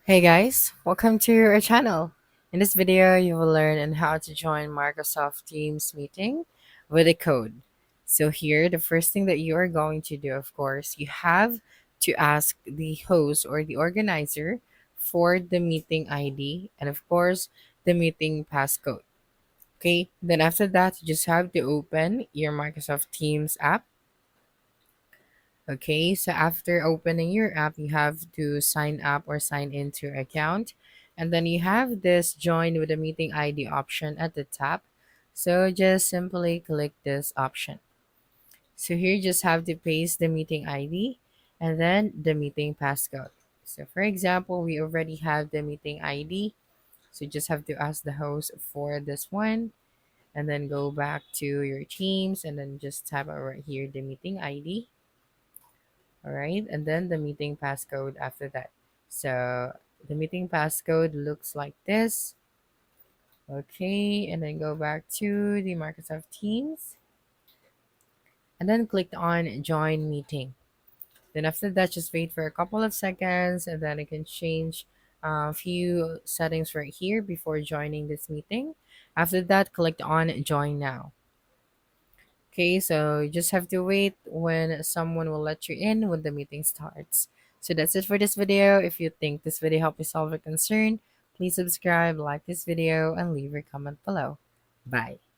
Hey guys, welcome to our channel. In this video, you will learn on how to join Microsoft Teams meeting with a code. So here, the first thing that you are going to do, of course, you have to ask the host or the organizer for the meeting ID and of course, the meeting passcode. Okay, then after that, you just have to open your Microsoft Teams app. Okay, so after opening your app, you have to sign up or sign into your account. And then you have this join with a meeting ID option at the top. So just simply click this option. So here you just have to paste the meeting ID and then the meeting passcode. So for example, we already have the meeting ID. So you just have to ask the host for this one and then go back to your teams and then just type out right here the meeting ID. All right, and then the meeting passcode after that. So the meeting passcode looks like this. Okay, and then go back to the Microsoft Teams and then click on join meeting. Then after that, just wait for a couple of seconds and then you can change a few settings right here before joining this meeting. After that, click on join now. Okay, so you just have to wait when someone will let you in when the meeting starts. So that's it for this video. If you think this video helped you solve a concern, please subscribe, like this video, and leave your comment below. Bye.